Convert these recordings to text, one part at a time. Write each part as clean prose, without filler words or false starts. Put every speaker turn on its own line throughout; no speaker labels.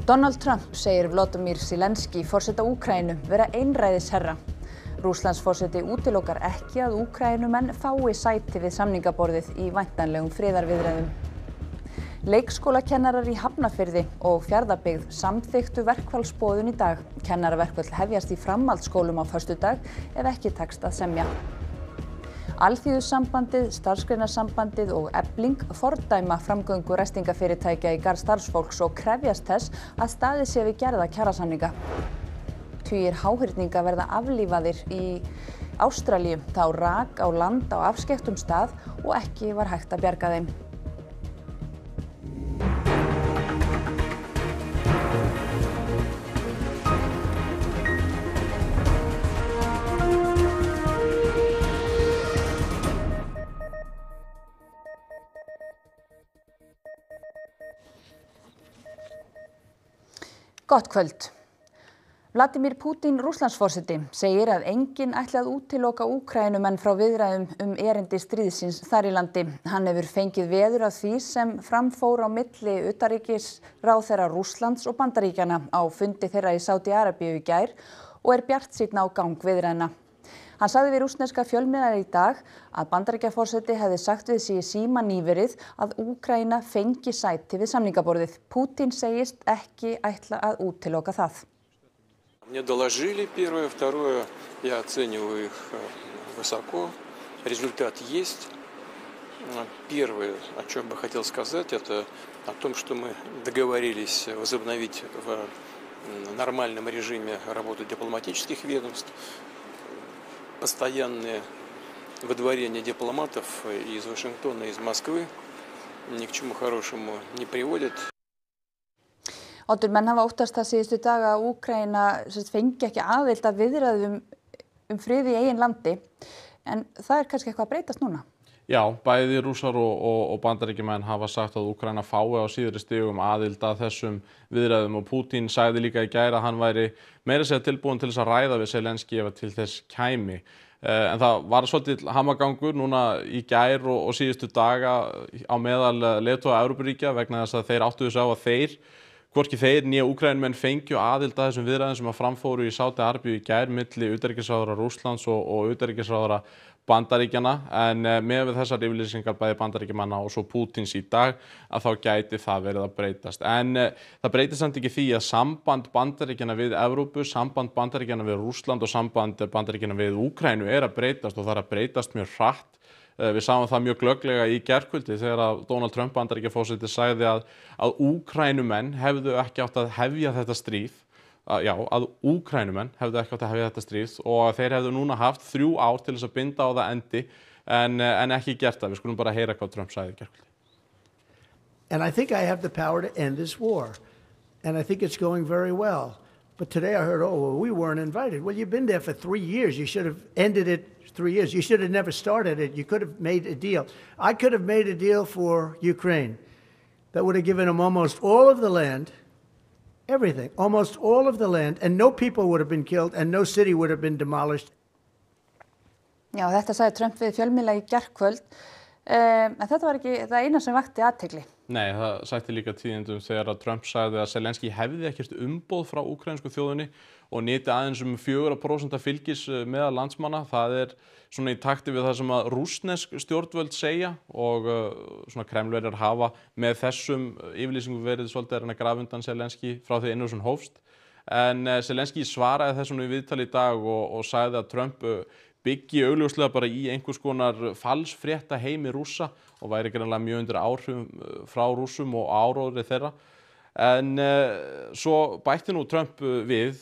Donald Trump segir Volodymyr Zelensky forseta Úkraínu vera einræðisherra. Rússlandsforseti útilokar ekki að Úkraínumenn fái sæti við samningaborðið í væntanlegum friðarviðræðum. Leikskólakennarar í Hafnarfirði og Fjarðabyggð samþykktu verkfallsboðun í dag. Kennaraverkföll hefjast í framhaldsskólum á föstudag ef ekki tekst að semja. Alþýðusambandið, Starfsgreinasambandið og Efling fordæma framgöngu ræstingafyrirtækja í garð starfsfólks og krefjast þess að staðið sé við gerða kjarasamninga. Tugir háhyrninga verða aflífaðir í Ástralíu. Þá rak á land á afskekktum stað og ekki var hægt að bjarga þeim. Gott kvöld. Vladimir Putin Rússlandsforseti segir að enginn ætli að útiloka Úkraínumenn frá viðræðum erindi stríðsins þar í landi. Hann hefur fengið veður af því sem fram fór á milli utanríkisráðherra Rússlands og Bandaríkjanna á fundi þeirra í Sádi-Arabíu í gær og bjartsýnn á gang viðræðna. Hann sagði við rússneska fjölmiðla í dag að Bandaríkjaforseti hefði sagt við sig í síma nýverið að Úkraína fengi sæti við samningaborðið. Putin segist ekki ætla að útiloka það.
Мне доложили первое, второе, я оцениваю их высоко. Результат есть. Первое, о чем бы хотел сказать, это о том, что мы договорились возобновить в нормальном режиме работу дипломатических ведомств. Постоянное выдворение дипломатов из Вашингтона, из Москвы ни к чему хорошему не приводит.
Oddur, menn hafa óttast það síðustu daga að Úkraína fengi ekki aðild að viðræðum frið í eigin landi, en það kannski eitthvað að breytast núna?
Já, bæði Rússar og Bandaríkjamenn hafa sagt að Úkraína fái á síðari stigum aðild að þessum viðræðum og Putin sagði líka í gær að hann væri meira segja tilbúinn til þess að ræða við Zelensky ef til þess kæmi. En það var svolítið hamagangur núna í gær og síðustu daga á meðal leiðtoga Evrópuríkja vegna þess að þeir áttu þess á að hvorki þeir né Úkraínumenn fengju aðild að þessum viðræðum sem að framfóru í Sádi-Arabíu í gær milli utanríkisráðherra Rússlands og utanríkisráðherra Bandaríkjanna, en með við þessar yfirlýsingar bæði Bandaríkjamanna og svo Pútins í dag að þá gæti það verið að breytast. En það breytist samt ekki því að samband Bandaríkjanna við Evrópu, samband Bandaríkjanna við Rússland og samband Bandaríkjanna við Úkraínu að breytast og það að breytast mjög hratt. Við sáum það mjög glögglega í gærkvöldi þegar að Donald Trump Bandaríkjaforseti sagði að Úkraínumenn hefðu ekki átt að hefja þetta stríð, að Úkraínumenn hefðu ekki átt að hefja þetta stríð og þeir hefðu núna haft 3 ár til þess að binda á það endi en ekki gert það. Við skulum bara heyra hvað Trump sagði í gærkvöldi.
And I think I have the power to end this war. And I think it's going very well. But today I heard, well, we weren't invited. Well, you've been there for 3 years. You should have ended it 3 years. You should have never started it. You could have made a deal. I could have made a deal for Ukraine that would have given them almost all of the land, everything, almost all of the land, and no people would have been killed and no city would have been demolished.
Já, þetta sagði Trump við fjölmiðla í gærkvöld. En þetta var ekki það eina sem vakti athygli.
Nei, það sætti líka tíðindum þegar að Trump sagði að Zelensky hefði ekkert umboð frá úkraínsku þjóðinni og nyti aðeins 4% fylgis meðal landsmanna. Það svona í takti við það sem að rússnesk stjórnvöld segja og svona Kremlverjar hafa með þessum yfirlýsingum verið svolítið að grafa undan Zelensky frá því innrásin hófst. En Zelensky svaraði þessum í viðtali í dag og sagði að Trump byggi augljóslega bara í einhvers konar falsfrétta heimi Rússa og væri greinlega mjög undir áhrifum frá Rússum og áróðri þeirra. En svo bætti nú Trump við,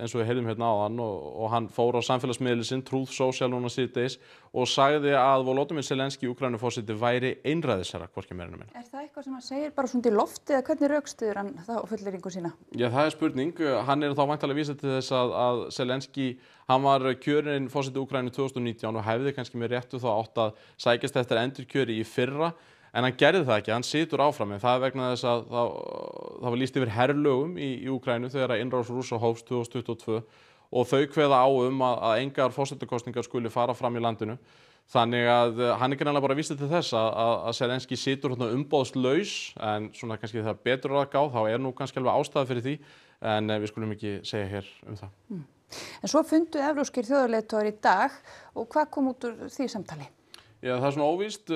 eins og við heyrðum hérna áðan, og hann fór á samfélagsmiðli sinn, Truth Social núna síðdegis, og sagði að Volodymyr Zelensky Úkraínuforseti væri einræðisherra, hvorki meira né minna.
Það eitthvað sem hann segir bara svona í lofti eða hvernig rökstyður hann þá fullyrðingu sína?
Já, það spurning. Hann þá væntanlega vísað til þess að Zelensky, hann var kjörinn forseti Úkraínu 2019 og hefði kannski með réttu þá átt að sækjast eftir endurkjöri í fyrra. En hann gerði það ekki, hann situr áfram, en það vegna þess að það var lýst yfir herlögum í Úkraínu þegar innrás Rússa hófst 2022 og þau kveða á að engar forsetakosningar skuli fara fram í landinu. Þannig að hann greinlega bara vísið til þess að Zelenský situr umboðslaus, en svona kannski þegar betur að gáð, þá nú kannski alveg ástæða fyrir því, en við skulum ekki segja hér það.
En svo fundu evrópskir þjóðarleiðtogar í dag og hvað kom út úr því samtali?
Já, það svona óvíst.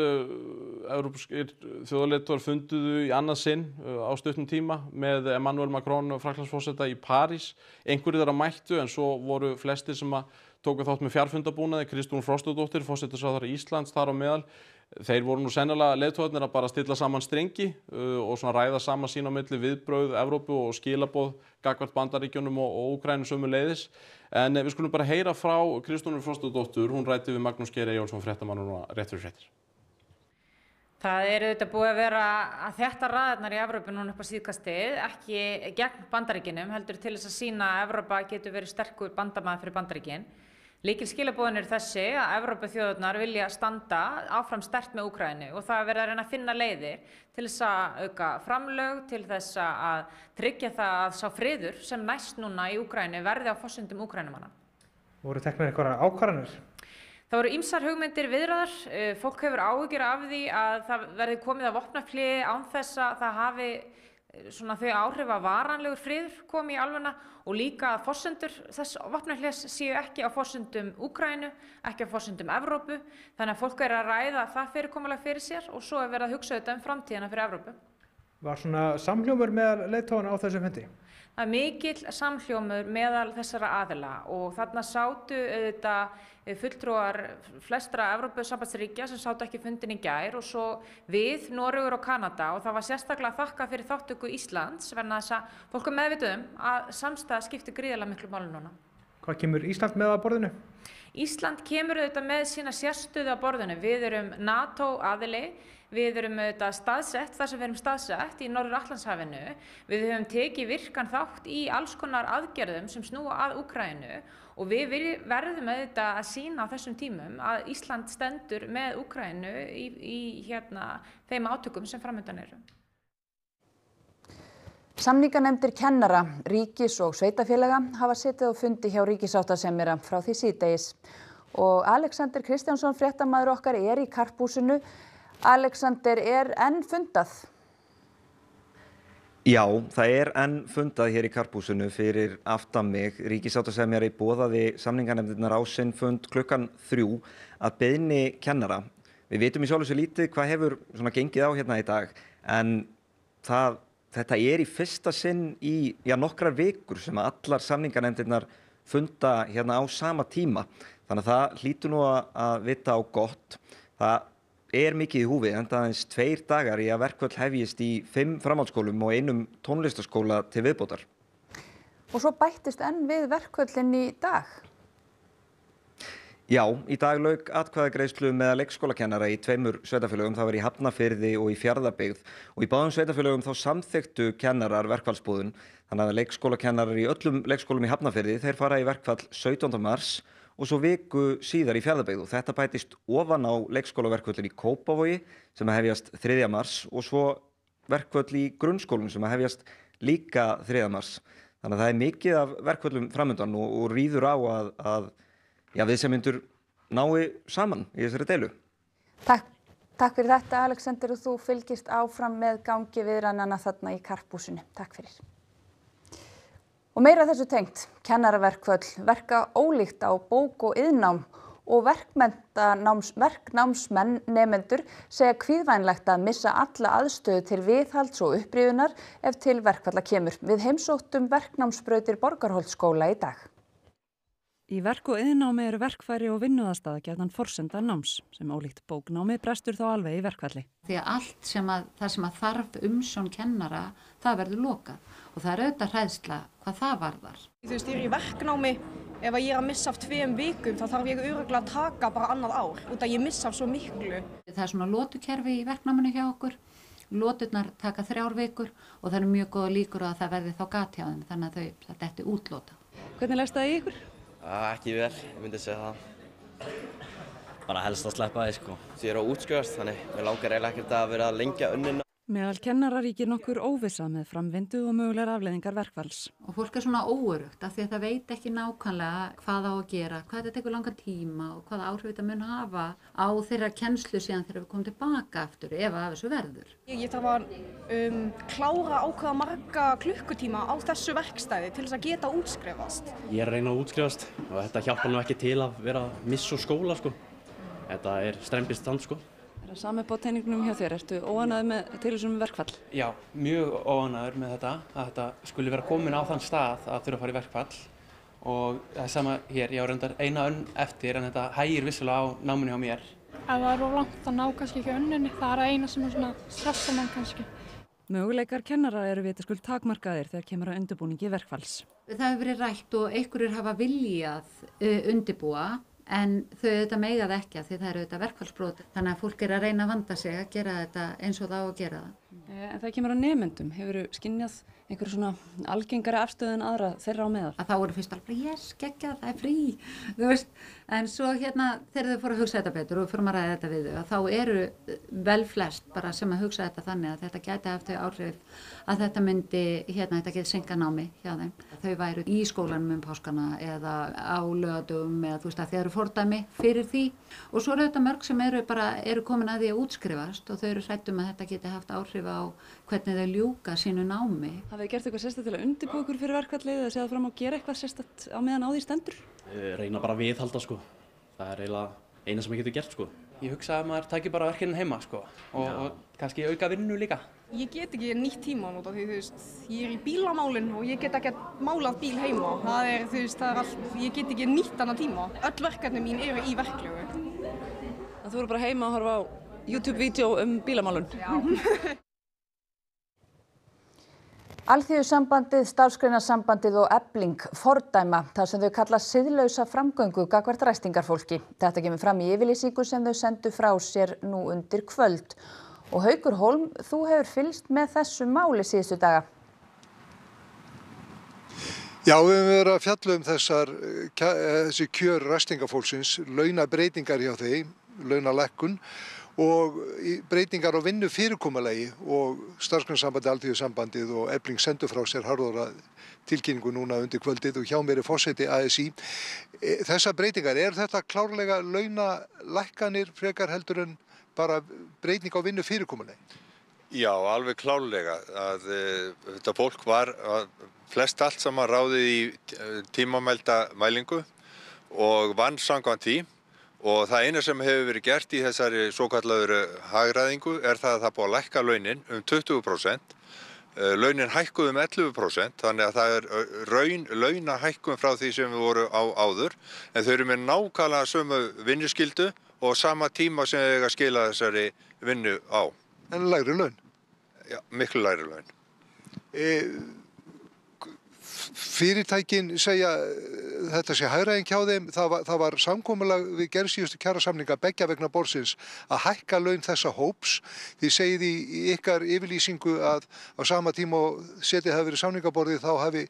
Evrópskir þjóðarleiðtogar funduðu í annað sinn á stuttum tíma með Emmanuel Macron Frakklandsforseta í París. Einhverjir þeirra mættu, en svo voru flestir sem tóku þátt með fjarfundabúnaði. Kristrún Frostadóttir, forsætisráðherra Íslands, þar á meðal. Þeir voru nú sennilega leiðtogarnir að bara stilla saman strengi og svona ræða saman sín á milli viðbrögð Evrópu og skilaboð gagnvart Bandaríkjunum og Úkraínu sömuleiðis. En við skulum bara heyra frá Kristrúnu Frostadóttur. Hún ræddi við Magnús Geir Eyjólfsson, fréttamann og rétt fyrir fréttir.
Það auðvitað búið að vera að þétta raðirnar í Evrópu núna upp á síðkastið, ekki gegn Bandaríkjunum, heldur til þess að sýna að Evrópa getur verið sterkur bandamaður fyrir Bandaríkin. Lykilskilaboðin þessi að Evrópuþjóðirnar vilja standa áfram sterkt með Úkraínu og það verið að reyna að finna leiðir til þess að auka framlög, til þess að tryggja það að sá friður sem næst núna í Úkraínu verði á forsendum Úkraínumanna.
Voru teknar einhverjar ákvarðanir?
Það voru ýmsar hugmyndir viðraðar. Fólk hefur áhyggjur af því að það verði komið að vopnahléi án þess að það hafi svona þau áhrif að varanlegur friður komi í álfuna og líka að forsendur þess vopnahléis séu ekki á forsendum Úkraínu, ekki á forsendum Evrópu. Þannig að fólk að ræða það fyrirkomulag fyrir sér og svo verið að hugsa þetta framtíðina fyrir Evrópu.
Var svona samhljómur meðal leiðtogana á þessu fundi?
Það er mikill samhljómur meðal þessara aðila og þarna sátu auðvitað fulltrúar flestra Evrópusambandsríkja sem sátu ekki fundin í gær og svo við, Noregur og Kanada, og það var sérstaklega þakkað fyrir þátttöku Íslands vegna þess að fólk meðvituð að samstaða skiptir gríðarlega miklu máli núna.
Hvað kemur Ísland með að borðinu?
Ísland kemur auðvitað með sína sérstöðu á borðinu. Við erum NATO aðili, við erum auðvitað staðsett þar sem við erum staðsett í Norður-Atlantshafinu. Við höfum tekið virkan þátt í alls konar aðgerðum sem snúa að Úkraínu og við verðum auðvitað að sýna á þessum tímum að Ísland stendur með Úkraínu í þeim átökum sem framundan eru.
Samninganefndir kennara, ríkis og sveitarfélaga hafa setið á fundi hjá ríkissáttasemjara frá því síðdegis. Og Alexander Kristjánsson, fréttamaður okkar, í Karphúsinu. Alexander, enn fundað?
Já, það enn fundað hér í Karphúsinu fyrir aftan mig. Ríkissáttasemjari boðaði samninganefndirnar á sinn fund klukkan 3 að beiðni kennara. Við vitum í sjálfu sér lítið hvað hefur gengið á hérna í dag, en þetta í fyrsta sinn í nokkrar vikur sem allar samninganefndirnar funda hérna á sama tíma. Þannig að það hlýtur nú að vita á gott. Það mikið í húfi, enda aðeins 2 dagar í að verkföll hefjist í 5 framhaldsskólum og 1 tónlistarskóla til viðbótar.
Og svo bættist enn við verkföllin í dag?
Já, í dag lauk atkvæðagreiðslu með leikskólakennara í 2 sveitarfélögum. Það var í Hafnarfirði og í Fjarðabyggð. Og í báðum sveitarfélögum þá samþykktu kennarar verkfallsboðun. Þannig að leikskólakennarar í öllum leikskólum í Hafnarfirði, þeir fara í verkfall 17. mars og svo viku síðar í Fjarðabyggð. Og þetta bætist ofan á leikskólaverkföllin í Kópavogi sem hefjast 3. mars og svo verkföll í grunnskólum sem hefjast líka 3. mars. Þannig að það mikið af verkföllum framundan og ríður á að viðsemjendur nái saman í þessari deilu.
Takk fyrir þetta, Alexander, og þú fylgist áfram með gangi viðræðnanna þarna í Karphúsinu. Takk fyrir. Og meira þessu tengt, kennaraverkföll verka ólíkt á bók- og iðnnám og verknámsmenn nemendur segja kvíðvænlegt að missa alla aðstöðu til viðhalds og upprýfunar ef til verkfalla kemur. Við heimsóttum verknámsbrautir Borgarholtsskóla í dag.
Í verk- og iðnnámi eru verkfæri og vinnuaðstaða gjarnan forsenda náms sem ólíkt bóknámi brestur þá alveg í verkfalli.
Því að allt það sem þarf umsjón kennara, það verður lokað og það auðvitað hræðsla hvað það varðar.
Þú veist, ég í verknámi, ef ég að missa af 2 vikum þá þarf ég örugglega að taka bara annað ár út að ég missa af svo miklu.
Það svona lotukerfi í verknáminu hjá okkur. Loturnar taka 3 vikur og það mjög góða líkur að það verði þá gat hjá þeim, þannig að það detti útlota.
Hvernig leggst það í ykkur?
Ekki vel, ég myndi segja það. Bara helst að sleppa því, sko. Ég á útskrifast, þannig mér langar eiginlega ekkert að vera að lengja unnina.
Meðal kennara ríkir nokkur óvissa með framvindu og mögulegar afleiðingar verkfalls.
Og fólk svona óöruggt af því að það veit ekki nákvæmlega hvað á að gera, hvað þetta tekur langan tíma og hvaða áhrif þetta mun hafa á þeirra kennslu síðan þegar við komum tilbaka aftur ef af þessu verður.
Ég þarf að klára ákveða marga klukkutíma á þessu verkstæði til þess að geta útskrifast.
Ég að reyna að útskrifast og þetta hjálpar nú ekki til að vera að missa skóla sko. Þetta strembist stand sko.
Er það sami upp á teningnum hjá þér? Ertu óánægður með tilhugsun um verkfall?
Já, mjög óánægður með þetta, að þetta skuli vera komin á þann stað að þurfa að fara í verkfall og það er sama hér, ég á reyndar eina önn eftir en þetta hægir vissulega á náminu hjá mér.
Ef það er of langt að ná kannski ekki önninni, það er eina sem er svona stressa mann kannski.
Möguleikar kennara eru vitaskuld takmarkaðir þegar kemur að undirbúningi verkfalls.
Það hefur verið rætt og einhverjir hafa viljað undirbúa en þau auðvitað mega það ekki af því það eru auðvitað verkfallsbrot. Þannig að fólk er að reyna að vanda sig að gera þetta eins og það á að gera það.
En það kemur að nemendum. Hefurðu skynjað einhverju svona algengari afstöðu en aðra þeirra á meðal?
Að þá voru fyrst alveg, yes, geggjað, það er frí, þú veist. En svo þegar þau fóru að hugsa þetta betur og fórum að ræða þetta við þau, þá eru vel flest bara sem að hugsa þetta þannig að þetta gæti haft þau áhrif að þetta myndi, þetta geti senkað námi hjá þeim. Þau væru í skólanum páskana eða á laugardögum eða þú veist að þau eru fordæmi fyrir því. Og svo eru þetta mörg sem eru komin að því að útskrifast og þau eru hrædd að þetta geti haft áhrif á hvernig þau ljúka sínu námi.
Hafið þið gert eitthvað sérstakt til að undirbúa ykkur fyrir verkfallið eða séð fram á að gera eitthvað sérstakt á meðan á því stendur?
Reyna bara að viðhalda sko. Það er eiginlega eina sem ég getur gert sko.
Ég hugsa að maður taki bara verkefnin heima sko og kannski auka vinnu líka.
Ég get ekki nýtt tíma út af því ég er í bílamálin og ég get ekki málað bíl heima. Það er allt, ég get ekki nýtt annað tíma. Öll verkefni mín eru í verklegu.
Þú eru bara heima að horfa á YouTube-vídeó bílamálun?
Já.
Alþýðusambandið, Starfsgreinasambandið og Efling fordæma þar sem þau kalla siðlausa framgöngu gagnvart ræstingarfólki. Þetta kemur fram í yfirlýsingu sem þau sendu frá sér nú undir kvöld. Og Haukur Hólm, þú hefur fylgst með þessu máli síðustu daga.
Já, við höfum verið að fjalla þessi kjör ræstingafólksins, launabreytingar hjá þeim, launalækkun og breytingar á vinnufyrirkomulagi og Starfsgreinasambandið, Alþýðusambandið og Efling sendu frá sér harðorða tilkynningu núna undir kvöldið og hjá mér er forseti ASÍ. Þessar breytingar, þetta klárlega launalækkanir frekar heldur en bara breyting á vinnufyrirkomulagi?
Já, alveg klárlega. Þetta fólk var flest allt saman ráðið í tímamælda mælingu og vann samkvæmt því. Og það eina sem hefur verið gert í þessari svokallaður hagræðingu er það að það búið að lækka launin 20%. Launin hækkuð 11%, þannig að það er launahækkun frá því sem við voru á áður. En þau eru með nákvæmlega sömu vinnuskyldu og sama tíma sem þau eiga að skila þessari vinnu á.
En lægri laun?
Já, miklu lægri laun.
Fyrirtækin segja þetta sé hagræðing hjá þeim. Það var samkomulag við gerð síðustu kjarasamninga beggja vegna borðsins að hækka laun þessa hóps. Þið segið í ykkar yfirlýsingu að á sama tíma og setið hafi verið samningaborðið þá hafi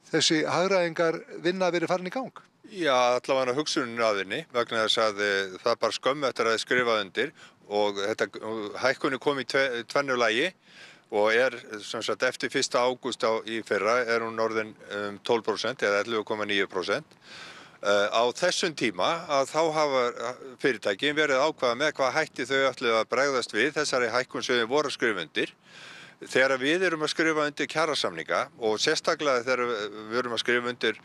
þessi hagræðingar vinna verið farin í gang.
Já, allavega hugsunin að henni vegna þess að það bara skömmu eftir að skrifa undir og hækkunni kom í tvennu lagi. Og sem sagt eftir 1. ágúst í fyrra hún orðin 12% eða 11,9%. Á þessum tíma að þá hafa fyrirtækin verið ákveða með hvað hætti þau ætluðu að bregðast við þessari hækkun sem þau voru að skrifa undir. Þegar við erum að skrifa undir kjarasamninga og sérstaklega þegar við erum að skrifa undir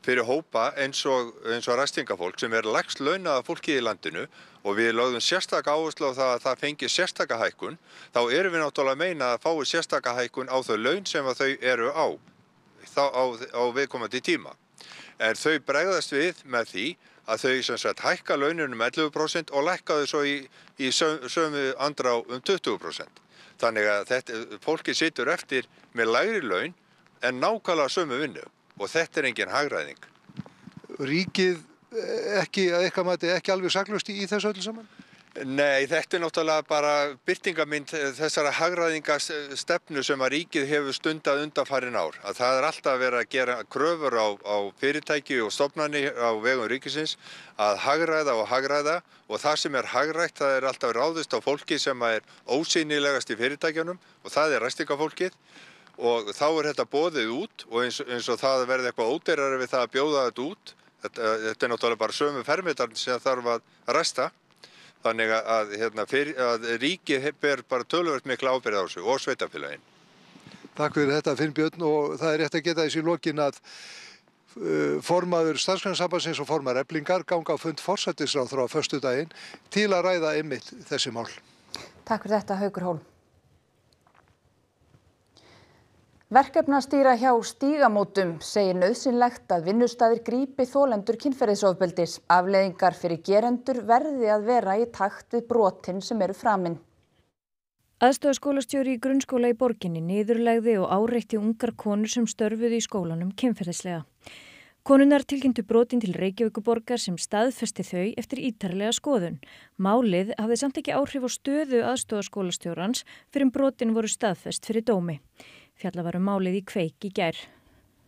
fyrir hópa eins og ræstingafólk sem lægst launaða fólkið í landinu og við lögðum sérstaka áherslu á það að það fengi sérstaka hækkun, þá erum við náttúrulega að meina að fái sérstaka hækkun á þau laun sem að þau eru á viðkomandi tíma. En þau bregðast við með því að þau sem sagt hækka launin 11% og lækka þau svo í sömu andrá 20%. Þannig að fólki situr eftir með lægri laun en nákvæmlega sömu vinnu. Og þetta er engin hagræðing.
Ríkið ekki alveg saklaust í þessu öllu saman?
Nei, þetta náttúrulega bara birtingarmynd þessara hagræðingarstefnu sem að ríkið hefur stundað undanfarin ár. Að það alltaf verið að gera kröfur á fyrirtæki og stofnanir á vegum ríkisins að hagræða og það sem er hagrætt það er alltaf ráðist á fólki sem er ósýnilegast í fyrirtækjunum og það er ræstingafólkið og þá er þetta boðið út og eins og það verði eitthvað ódýrara við það að bjóða þetta út. Þetta er náttúrulega bara sömu fermetrar sem þarf að ræsta. Þannig að ríkið ber bara töluvert mikla ábyrgð á þessu og sveitarfélögin.
Takk fyrir þetta Finnbjörn og það er rétt að geta þess í lokin að formaður Starfsgreinasambandsins og formaður Eflingar ganga á fund forsætisráðherra á föstudaginn til að ræða einmitt þessi mál.
Takk fyrir þetta Haukur Hólm. Verkefnastýra hjá Stígamótum segir nauðsynlegt að vinnustaðir grípi þolendur kynferðisofbeldis. Afleiðingar fyrir gerendur verði að vera í takt við brotin sem eru framin.
Aðstoðarskólastjóri í grunnskóla í borginni niðurlegði og áreitti ungar konur sem störfuðu í skólanum kynferðislega. Konurnar tilkynntu brotin til Reykjavíkurborgar sem staðfesti þau eftir ítarlega skoðun. Málið hafði samt ekki áhrif á stöðu aðstoðarskólastjórans fyrr brotin voru staðfest fyrir dómi. Fjalla var málið í Kveik í gær.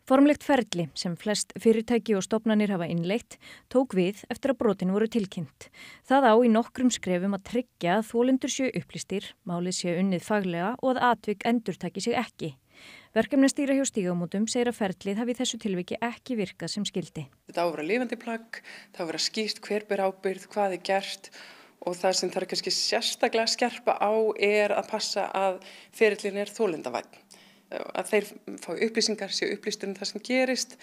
Formlegt ferli sem flest fyrirtæki og stofnanir hafa innleitt tók við eftir að brotin voru tilkynnt. Það á í nokkrum skrefum að tryggja að þolendur séu upplýstir, málið séu unnið faglega og að atvik endurtaki sig ekki. Verkefnastýra hjá Stígamótum segir að ferlið hafi í þessu tilviki ekki virkað sem skildi.
Þetta á að vera lifandi plagg, það á að vera skýrt hver ber ábyrgð, hvað er gert og það sem þarf kannski sérstaklega að skerpa á er að passa að ferillin er þolendavænn. Að þeir fá upplýsingar, séu upplýstur það sem gerist,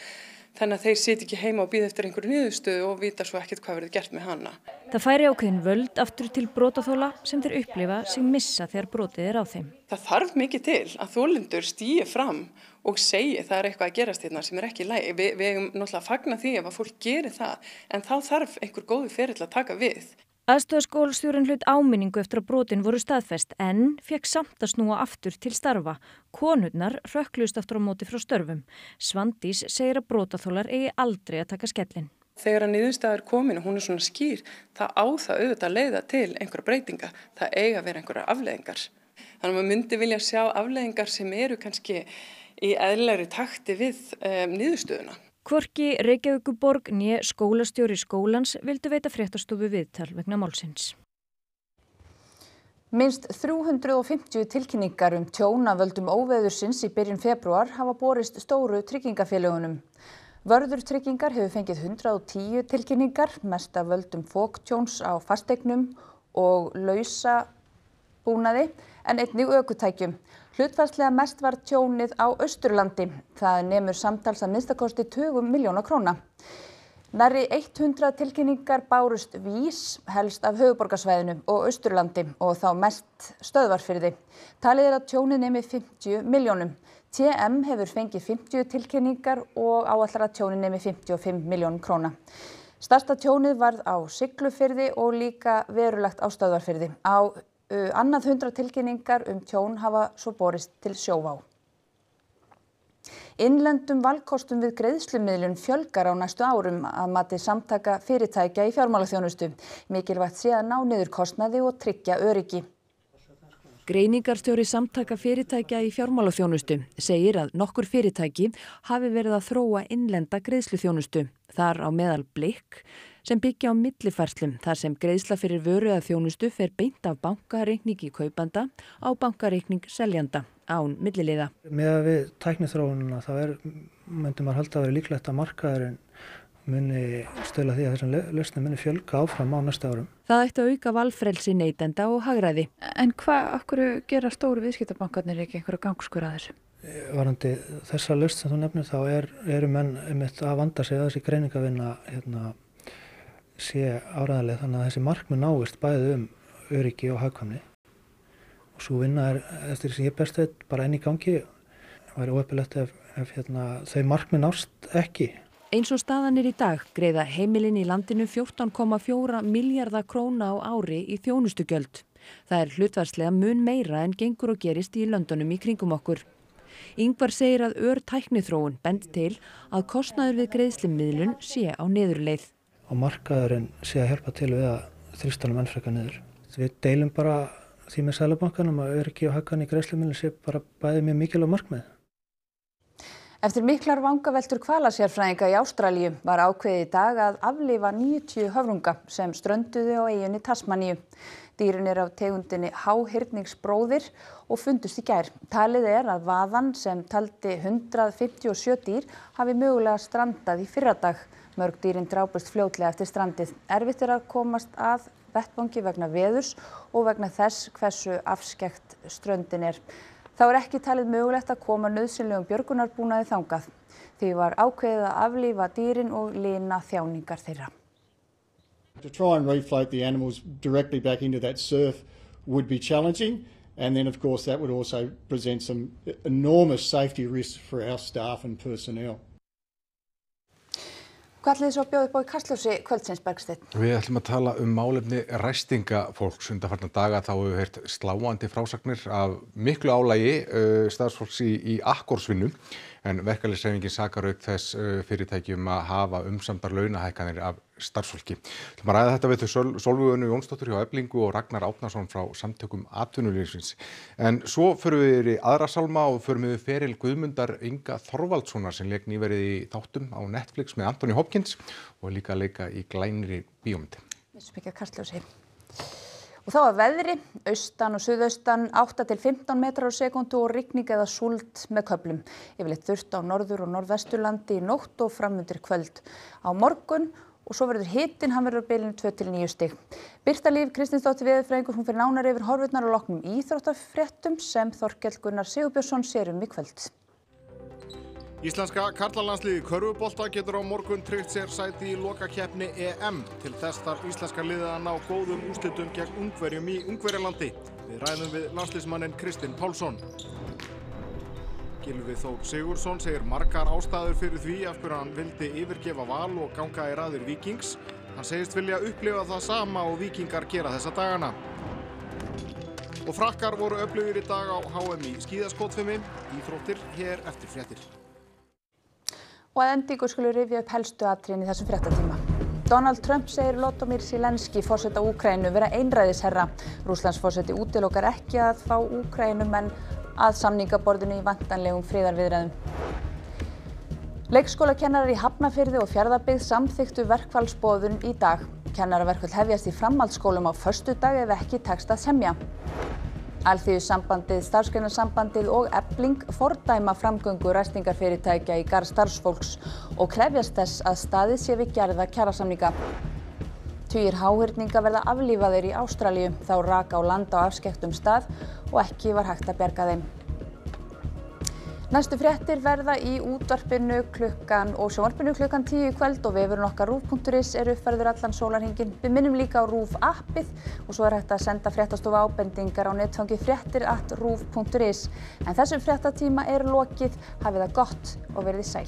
þannig að þeir sitja ekki heima og bíða eftir einhverju niðurstöðu og vita svo ekkert hvað verður gert með hana.
Það færi ákveðin völd aftur til brotaþola sem þeir upplifa sig missa þegar brotið er á þeim.
Það þarf mikið til að þolendur stígi fram og segi það er eitthvað að gerast hérna sem er ekki í lagi. Við eigum náttúrulega að fagna því ef að fólk gerir það, en þá þarf einhver góður ferill að taka við.
Aðstoðarskólastjórinn hlaut áminningu eftir að brotin voru staðfest en fékk samt að snúa aftur til starfa. Konurnar hrökkluðust aftur á móti frá störfum. Svandís segir að brotaþolar eigi aldrei að taka skellinn.
Þegar að niðurstaða er komin og hún er svona skýr, það á það auðvitað að leiða til einhverja breytinga. Það eiga að vera einhverja afleiðingar. Þannig að maður myndi vilja sjá afleiðingar sem eru kannski í eðlilegri takti við niðurstöðuna.
Hvorki Reykjavíkurborg né skólastjóri skólans vildu veita fréttastofu viðtal vegna málsins.
Minnst 350 tilkynningar tjón af völdum óveðursins í byrjun febrúar hafa borist stóru tryggingafélögunum. Vörður tryggingar hefur fengið 110 tilkynningar, mest af völdum foktjóns á fasteignum og lausabúnaði en einnig ökutækjum. Hlutfallslega mest var tjónið á Austurlandi. Það nemur samtals að minnstakosti 20 milljóna króna. Nærri 100 tilkynningar bárust vís, helst af höfuðborgarsvæðinu og Austurlandi og þá mest Stöðvarfirði. Talið að tjónið nemi 50 milljónum. TM hefur fengið 50 tilkynningar og áætlar að tjónið nemi 55 milljónum króna. Stærsta tjónið varð á Siglufirði og líka verulegt á Stöðvarfirði. Annað 100 tilkynningar tjón hafa svo borist til Sjóvá. Innlendum valkostum við greiðslumiðlun fjölgar á næstu árum að mati samtaka fyrirtækja í fjármálaþjónustu. Mikilvægt sé að ná niður kostnaði og tryggja öryggi.
Greiningarstjóri samtaka fyrirtækja í fjármálaþjónustu segir að nokkur fyrirtæki hafi verið að þróa innlenda greiðsluþjónustu. Þar á meðal Blikk sem byggja á millifærslum þar sem greiðsla fyrir vöru eða þjónustu fer beint af bankareikningi kaupanda á bankareikning seljanda án milliliða.
Með við tækniþróunina þá myndi maður halda að vera líklegt að markaðurinn muni stöðla því að þessum lausnum muni fjölga áfram á næsta árum.
Það ætti að auka valfrelsi neytenda og hagræði.
En af hverju gera stóru viðskiptabankarnir ekki einhverja gangskur að þessu?
Varðandi þessa lausn sem þú nefnir þá eru menn einmitt að vanda sig að þessi greiningavinna sé áræðanleg þannig að þessi markmið náist bæði öryggi og hagkvæmni. Og svo vinna eftir sem ég best veit bara enn í gangi. Það væri óheppilegt ef þau markmið nást ekki.
Eins og staðan í dag greiða heimilin í landinu 14,4 milljarða króna á ári í þjónustugjöld. Það hlutfallslega mun meira en gengur og gerist í löndunum í kringum okkur. Ingvar segir að tækniþróun bend til að kostnaður við greiðslumiðlun sé á niðurleið.
Og markaðurinn sé að hjálpa til við að þrýsta enn frekar niður. Við deilum bara því með Seðlabankanum að öryggi og hagkvæmni í greiðslumiðlun sé bara bæði mjög mikilvæg markmið.
Eftir miklar vangaveltur hvalasérfræðinga í Ástralíu var ákveðið í dag að aflífa 90 höfrunga sem strönduðu á eyjunni Tasmaníu. Dýrin af tegundinni háhyrningsbróðir og fundust í gær. Talið að vaðan sem taldi 157 dýr hafi mögulega strandað í fyrradag. Mörg dýrin drápust fljótlega eftir strandið. Erfitt að komast að vettvangi vegna veðurs og vegna þess hversu afskekkt ströndin Þá ekki talið mögulegt að koma nauðsynlegum björgunarbúnaði þangað. Því var ákveðið að aflífa dýrin og lina þjáningar þeirra.
To try and refloat the animals directly back into that surf would be challenging, and then of course that would also present some enormous safety risks for our staff and personnel.
Hvað ætlið þið svo að bjóða upp á í Kastljósi kvöldsins, Bergsteinn?
Við ætlum að tala málefni ræstingafólks. Undanfarna daga þá hefur við heyrt sláandi frásagnir af miklu álagi starfsfólks í akkorsvinnu, en verkalýðshreyfingin sakar auk þess fyrirtæki að hafa umsamdar launahækkanir af starfsfólki. Við ætlum að ræða þetta við þau Sólveigu Önnu Jónsdóttur hjá Eflingu og Ragnar Árnason frá Samtökum atvinnulífsins. En svo förum við yfir í aðra sálma og förum við feril Guðmundar Inga Þorvaldssonar sem lék nýverið í þáttum á Netflix með Anthony Hopkins og líka leika í glænri bíómynd.
Missum ekki að Kastljósi. Og þá að veðri, austan og suðaustan 8 til 15 metrar á sekúndu og rigning eða súld með köflum. Yfirleitt þurrt á norður- og norðvesturlandi í nótt og framundir kvöld. Á morgun og svo verður hitinn, hann verður á bilinu 2 til 9 stig. Birta Líf Kristinsdóttir veðurfræðingur, hún fer nánar yfir horfurnar og loknum íþróttafréttum sem Þorkell Gunnar Sigurbjörnsson sér í kvöld.
Íslenska karlalandsliðið í körfubolta getur á morgun tryggt sér sæti í lokakeppni EM. Til þess þarf íslenska liðið að ná góðum úrslitum gegn Ungverjum í Ungverjalandi. Við ræðum við landsliðsmanninn Kristinn Pálsson. Gylfi Þór Sigurðsson segir margar ástæður fyrir því af hverju hann vildi yfirgefa Val og ganga í raðir Víkings. Hann segist vilja upplifa það sama og Víkingar gera þessa dagana. Og Frakkar voru öflugir í dag á HM í skíðaskotfimi. Íþróttir hér eftir fréttir.
Og að endingu skulum rifja upp helstu atriðin í þessum fréttatíma. Donald Trump segir Volodymyr Zelensky, forseta Úkraínu, vera einræðisherra. Rússlandsforseti útilokar ekki að fá Úkraínumenn að samningaborðinu í væntanlegum friðarviðræðum. Leikskólakennarar í Hafnarfirði og Fjarðabyggð samþykktu verkfallsboðun í dag. Kennaraverkföll hefjast í framhaldsskólum á föstudag ef ekki tekst að semja. Alþýðusambandið, Starfsgreinasambandið og Efling fordæma framgöngu ræstingarfyrirtækja í garð starfsfólks og krefjast þess að staðið sé við gerða kjarasamninga. Tugir háhyrninga verða aflífaðir í Ástralíu, þá rak á land á afskekktum stað og ekki var hægt að bjarga þeim. Næstu fréttir verða í útvarpinu og sjónvarpinu klukkan 10 í kvöld og vefurinn okkar RÚV.is er uppfærður allan sólarhringinn. Við minnum líka á RÚV appið og svo er hægt að senda fréttastofu ábendingar á netfangi fréttir@ruv.is. En þessum fréttatíma er lokið. Hafið það gott og verið sæl.